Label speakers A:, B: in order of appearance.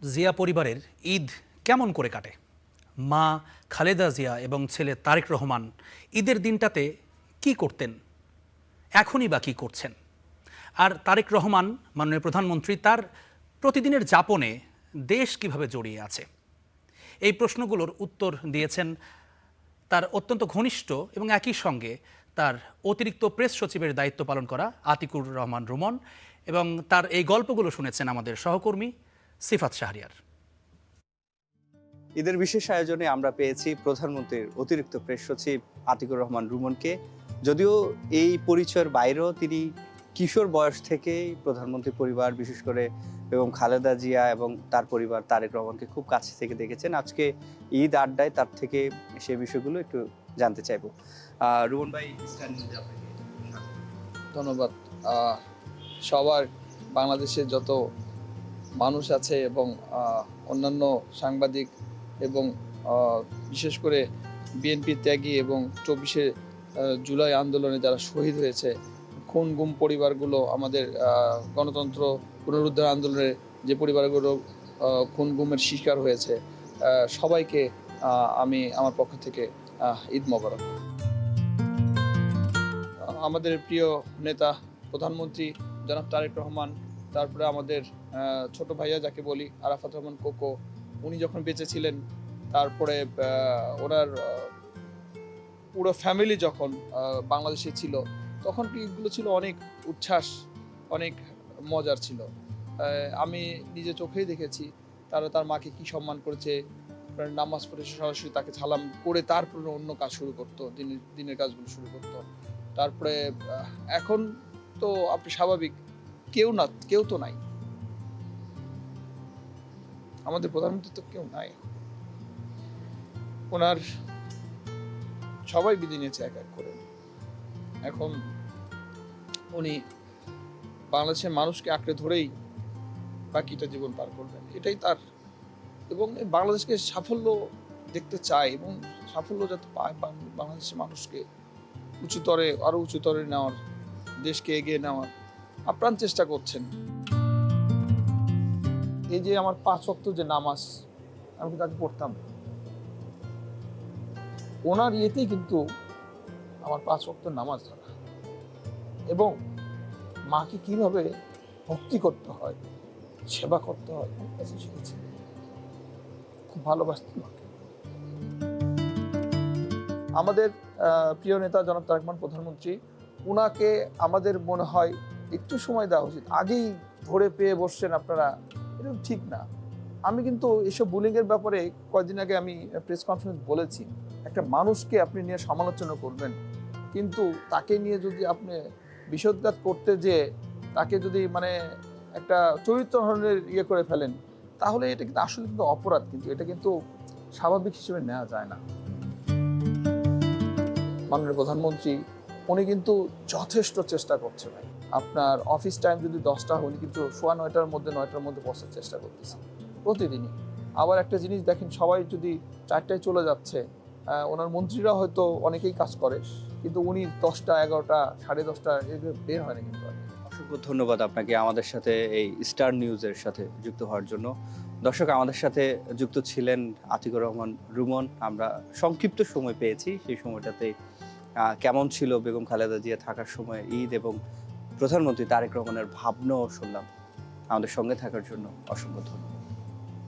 A: জিয়া পরিবারের ঈদ কেমন করে কাটে? মা খালেদা জিয়া এবং ছেলে তারেক রহমান ঈদের দিনটাতে কি করতেন, এখনই বা কী করছেন? আর তারেক রহমান মাননীয় প্রধানমন্ত্রী, তার প্রতিদিনের যাপনে দেশ কিভাবে জড়িয়ে আছে? এই প্রশ্নগুলোর উত্তর দিয়েছেন তার অত্যন্ত ঘনিষ্ঠ এবং একই সঙ্গে তার অতিরিক্ত প্রেস সচিবের দায়িত্ব পালন করা আতিকুর রহমান রুমন, এবং তার এই গল্পগুলো শুনেছেন আমাদের সহকর্মী সিফাত শাহরিয়ার।
B: ঈদের বিশেষ আয়োজনে আমরা পেয়েছি প্রধানমন্ত্রীর অতিরিক্ত প্রেস সচিব আতিকুর রহমান রুমনকে। যদিও এই পরিচয়ের বাইরেও তিনি কিশোর বয়স থেকেই প্রধানমন্ত্রী পরিবার, বিশেষ করে বেগম খালেদা জিয়া এবং তার পরিবার তারেক রহমানকে খুব কাছে থেকে দেখেছেন। আজকে ঈদ আড্ডায় তার থেকে সেই বিষয়গুলো একটু জানতে চাইব। রুমন ভাই,
C: ধন্যবাদ। সবার বাংলাদেশের যত মানুষ আছে এবং অন্যান্য সাংবাদিক এবং বিশেষ করে বিএনপি ত্যাগী এবং ২৪শে জুলাই আন্দোলনে যারা শহীদ হয়েছে, খুন গুম পরিবারগুলো, আমাদের গণতন্ত্র পুনরুদ্ধার আন্দোলনে যে পরিবারগুলো খুন গুমের শিকার হয়েছে, সবাইকে আমি আমার পক্ষ থেকে ঈদ মোবারক। আমাদের প্রিয় নেতা প্রধানমন্ত্রী জনাব তারেক রহমান, তারপরে আমাদের ছোট ভাইয়া যাকে বলি আরাফাত রহমান কোকো, উনি যখন বেঁচে ছিলেন, তারপরে ওনার পুরো ফ্যামিলি যখন বাংলাদেশে ছিল, তখন কি এগুলো ছিল অনেক উচ্ছ্বাস, অনেক মজার ছিল। আমি নিজে চোখেই দেখেছি তারা তার মাকে কি সম্মান করেছে, নামাজ পড়ে সরাসরি তাকে সালাম করে তারপরে অন্য কাজ শুরু করতো, দিনের কাজগুলো শুরু করতো। তারপরে এখন তো আপনি স্বাভাবিক, কেউ তো নাই, আমাদের প্রধানমন্ত্রী তো কেউ নাই। ওনার সবাই বিদায় নিয়েছে এক এক করে। এখন উনি বাংলাদেশের মানুষকে আঁকড়ে ধরেই বাকিটা জীবন পার করবেন, এটাই তার। এবং বাংলাদেশকে সাফল্য দেখতে চায় এবং সাফল্য যাতে পায়, বাংলাদেশের মানুষকে আরো উঁচুতরে নেওয়ার, দেশকে এগিয়ে নেওয়ার আপ্রাণ চেষ্টা করছেন। এই যে আমার ৫ ওয়াক্ত যে নামাজ, আমি তাকে পড়তাম, ওনার ইয়েতেই কিন্তু আমার ৫ ওয়াক্ত নামাজ ধরা, এবং মাকে কিভাবে ভক্তি করতে হয়, সেবা করতে হয়, আমার কাছে শিখেছি। খুব ভালোবাসতেন মাকে। আমাদের প্রিয় নেতা জনাব তারেক রহমান প্রধানমন্ত্রী, উনাকে আমাদের মনে হয় একটু সময় দেওয়া উচিত। আগেই ধরে পেয়ে বসছেন আপনারা, এটা ঠিক না। আমি কিন্তু এসব বুলিং এর ব্যাপারে কয়েকদিন আগে আমি প্রেস কনফারেন্স বলেছি, একটা মানুষকে আপনি নিয়ে সমালোচনা করবেন, কিন্তু তাকে নিয়ে যদি আপনি বিষোদ্গাত করতে যে তাকে যদি একটা চরিত্র হরণের ইয়ে করে ফেলেন, তাহলে এটা কিন্তু আসলে কিন্তু অপরাধ, কিন্তু এটা কিন্তু স্বাভাবিক হিসেবে নেওয়া যায় না। মাননীয় প্রধানমন্ত্রী উনি কিন্তু যথেষ্ট চেষ্টা করছে ভাই। আপনার অফিস টাইম যদি 10টা হয়, উনি কিন্তু 9:15-9টার মধ্যে পৌঁছার চেষ্টা করতেছে প্রতিদিনই। আবার একটা জিনিস দেখেন, সবাই যদি 4টায় চলে যাচ্ছে, ওনার মন্ত্রীরা হয়তো অনেকেই কাজ করে, কিন্তু উনি 10টা, 11টা, 10:30 এগুলো বের হয় না কিন্তু।
B: অসংখ্য ধন্যবাদ আপনাকে আমাদের সাথে এই স্টার নিউজের সাথে যুক্ত হওয়ার জন্য। দর্শক, আমাদের সাথে যুক্ত ছিলেন আতিকুর রহমান রুমন। আমরা সংক্ষিপ্ত সময় পেয়েছি, সেই সময়টাতে কেমন ছিল বেগম খালেদা জিয়া থাকার সময় ঈদ, এবং প্রধানমন্ত্রী তারেক রহমানের ভাবনাও শুনলাম। আমাদের সঙ্গে থাকার জন্য অসংখ্য ধন্যবাদ।